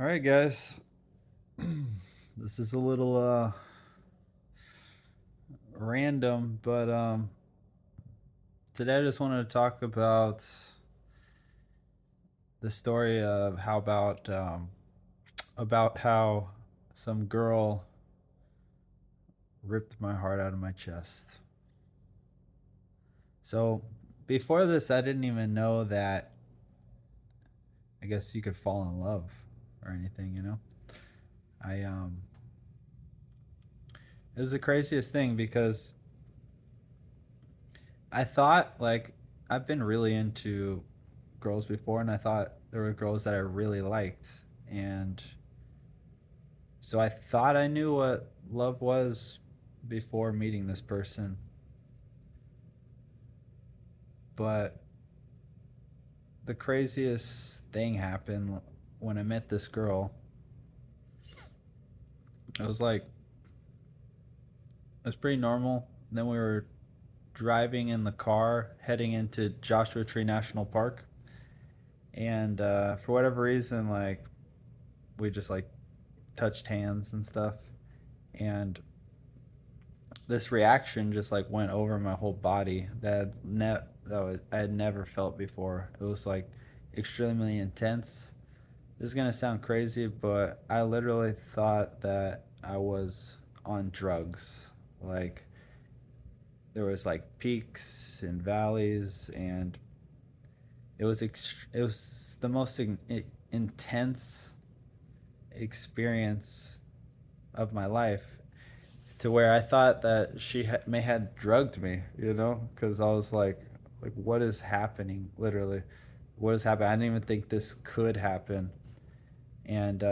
All right, guys. This is a little random, but today I just wanted to talk about the story of how about how some girl ripped my heart out of my chest. So, before this I didn't even know that I guess you could fall in love or anything. I It was the craziest thing because I thought like I've been really into girls before, and I thought there were girls that I really liked. And so I thought I knew what love was before meeting this person. But the craziest thing happened when I met this girl. It was like, it was pretty normal. And then we were driving in the car heading into Joshua Tree National Park. And for whatever reason, like, we just like touched hands and stuff. And this reaction just like went over my whole body I had never felt before. It was like extremely intense. This is gonna sound crazy, but I literally thought that I was on drugs. Like there was like peaks and valleys, and it was the most intense experience of my life, to where I thought that may had drugged me, because I was like, what is happening? Literally, what is happening? I didn't even think this could happen, and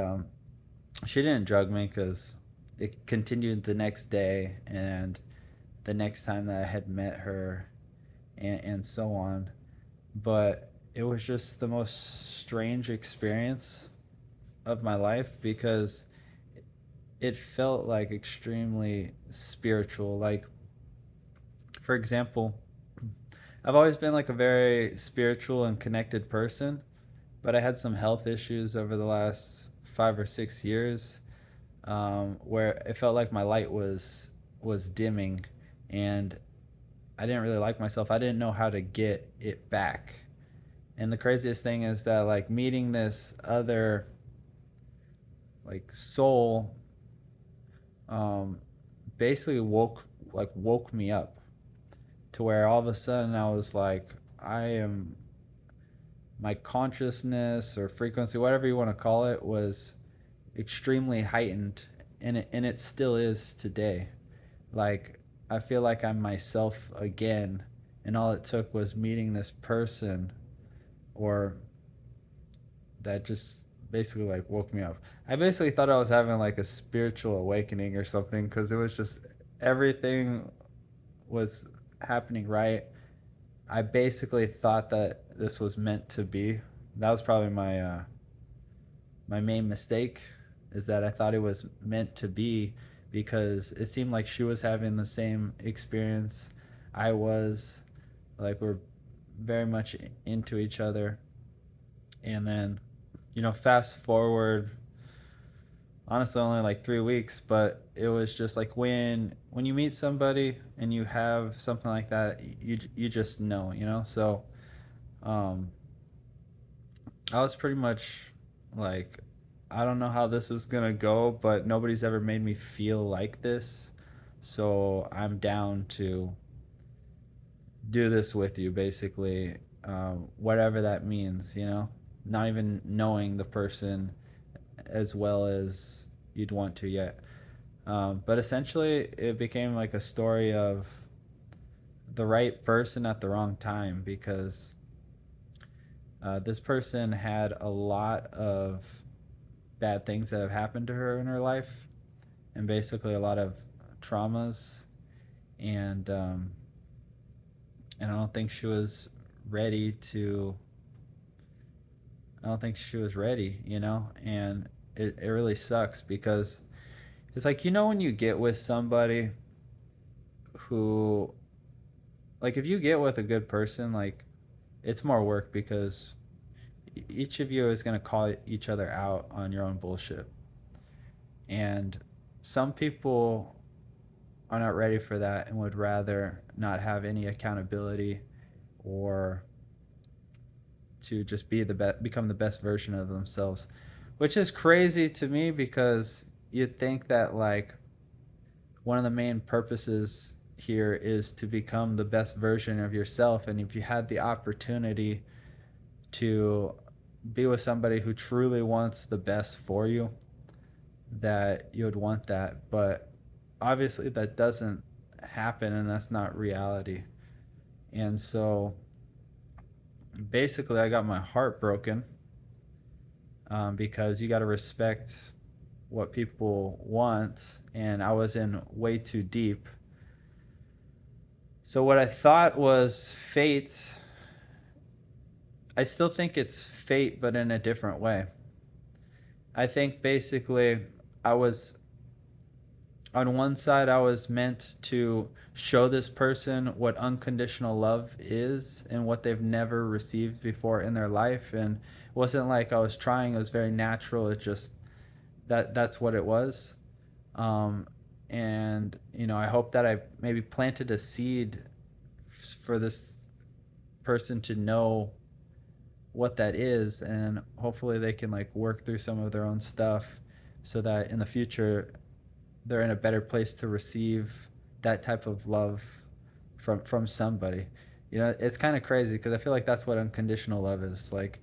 she didn't drug me because it continued the next day and the next time that I had met her, and so on. But it was just the most strange experience of my life because it felt like extremely spiritual. Like, for example, I've always been like a very spiritual and connected person, but I had some health issues over the last 5 or 6 years, where it felt like my light was dimming, and I didn't really like myself. I didn't know how to get it back. And the craziest thing is that like meeting this other like soul, um, basically woke me up, to where all of a sudden I was like, I am my consciousness or frequency, whatever you want to call it, was extremely heightened, and it still is today. Like I feel like I'm myself again, and all it took was meeting this person, or that just basically like woke me up. I basically thought I was having like a spiritual awakening or something, because it was just everything was happening right. I basically thought that this was meant to be. That was probably my main mistake, is that I thought it was meant to be, because it seemed like she was having the same experience I was. Like we're very much into each other. And then, fast forward, honestly only like 3 weeks, but it was just like when you meet somebody and you have something like that, you just know. So um I was pretty much like, I don't know how this is gonna go, but nobody's ever made me feel like this. So I'm down to do this with you, basically, whatever that means. Not even knowing the person as well as you'd want to yet. But essentially, it became like a story of the right person at the wrong time, because this person had a lot of bad things that have happened to her in her life, and basically a lot of traumas, and and ready to I don't think she was ready. And it really sucks, because it's like, when you get with somebody who, like, if you get with a good person, like, it's more work, because each of you is going to call each other out on your own bullshit. And some people are not ready for that and would rather not have any accountability or to just be the best, become the best version of themselves, which is crazy to me because you'd think that like one of the main purposes here is to become the best version of yourself, and if you had the opportunity to be with somebody who truly wants the best for you, that you would want that. But obviously that doesn't happen, and that's not reality. And so basically I got my heart broken, because you got to respect what people want, and I was in way too deep. So what I thought was fate, I still think it's fate, but in a different way. I think basically I was on one side, I was meant to show this person what unconditional love is and what they've never received before in their life. And it wasn't like I was trying, it was very natural. It just, that's what it was. Um, and, I hope that I maybe planted a seed for this person to know what that is, and hopefully they can like work through some of their own stuff so that in the future they're in a better place to receive that type of love from somebody. It's kind of crazy because I feel like that's what unconditional love is. Like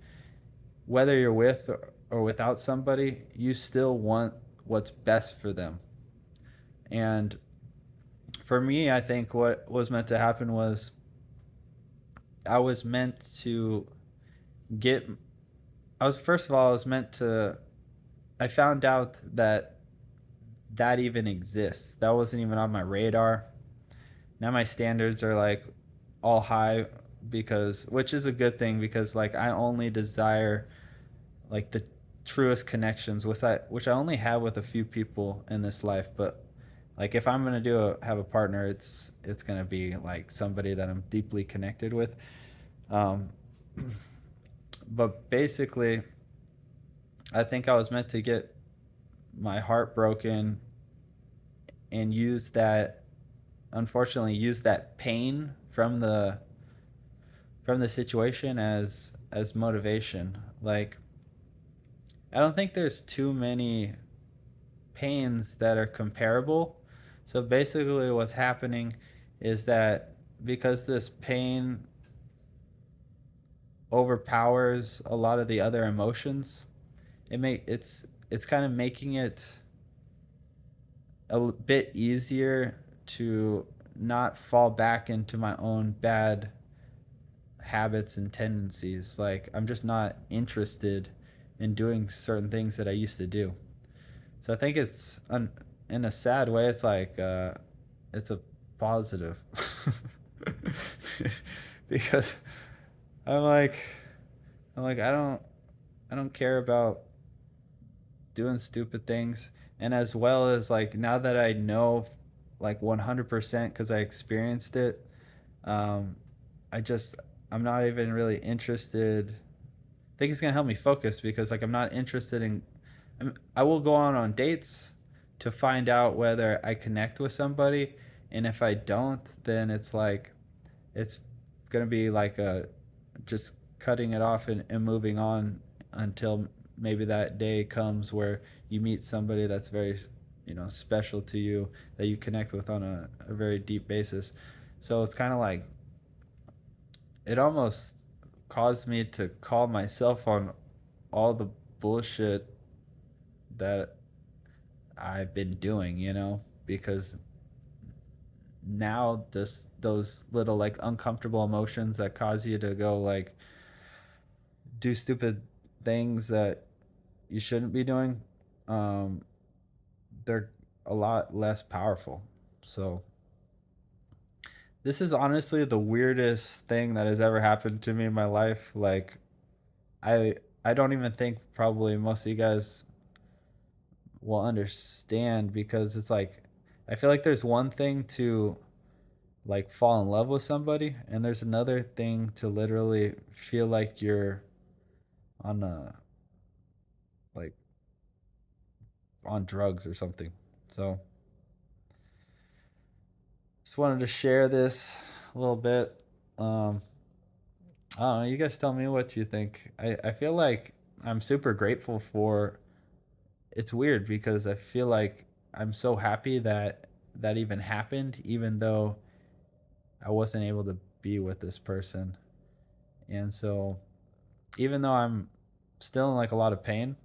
whether you're with or without somebody, you still want what's best for them. And for me, I think what was meant to happen was I was meant to get I was first of all I was meant to I found out that that even exists. That wasn't even on my radar. Now my standards are like all high, because which is a good thing, because like I only desire like the truest connections with that, which I only have with a few people in this life. But like if I'm gonna have a partner, it's gonna be like somebody that I'm deeply connected with. um, but basically I think I was meant to get my heart broken and use that, unfortunately use that pain from the situation as motivation. Like I don't think there's too many pains that are comparable. So basically what's happening is that because this pain overpowers a lot of the other emotions, it's kind of making it a bit easier to not fall back into my own bad habits and tendencies. Like I'm just not interested in doing certain things that I used to do. So I think in a sad way, it's a positive. Because I'm like I'm like I don't care about doing stupid things. And as well as like now that I know like 100% because I experienced it, um, I just I'm not even really interested. I think it's gonna help me focus because like I'm not interested in. I will go on dates to find out whether I connect with somebody, and if I don't, then it's gonna be like a just cutting it off and moving on until maybe that day comes where you meet somebody that's very special to you, that you connect with on a very deep basis. So it's kind of like it almost caused me to call myself on all the bullshit that I've been doing, because now those little like uncomfortable emotions that cause you to go like do stupid things that you shouldn't be doing, um, they're a lot less powerful. So this is honestly the weirdest thing that has ever happened to me in my life. Like I don't even think probably most of you guys will understand, because it's like I feel like there's one thing to like fall in love with somebody, and there's another thing to literally feel like you're on like on drugs or something. So just wanted to share this a little bit. Um, I don't know. You guys tell me what you think. I feel like I'm super grateful for. It's weird because I feel like I'm so happy that that even happened, even though I wasn't able to be with this person. And so, even though I'm still in like a lot of pain,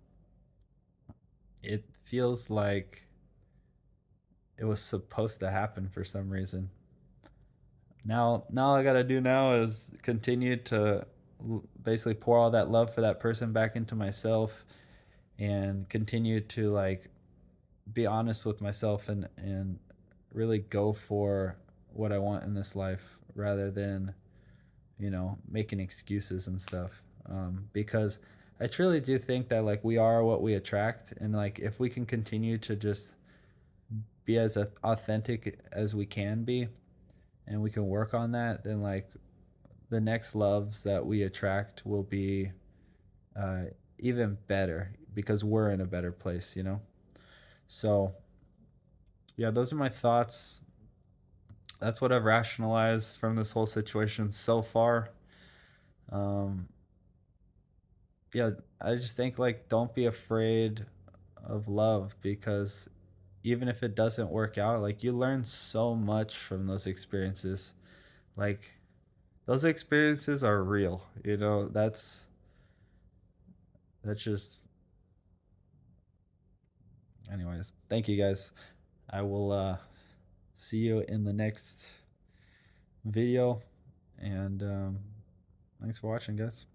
it feels like it was supposed to happen for some reason. Now all I gotta do now is continue to basically pour all that love for that person back into myself and continue to like be honest with myself and really go for what I want in this life rather than making excuses and stuff. Because I truly do think that like we are what we attract, and like if we can continue to just be as authentic as we can be, and we can work on that, then like the next loves that we attract will be uh, even better because we're in a better place. So yeah, those are my thoughts. That's what I've rationalized from this whole situation so far. Um, yeah, I just think like don't be afraid of love because even if it doesn't work out, like you learn so much from those experiences. Like those experiences are real, that's just anyways. Thank you guys. I will see you in the next video and thanks for watching guys.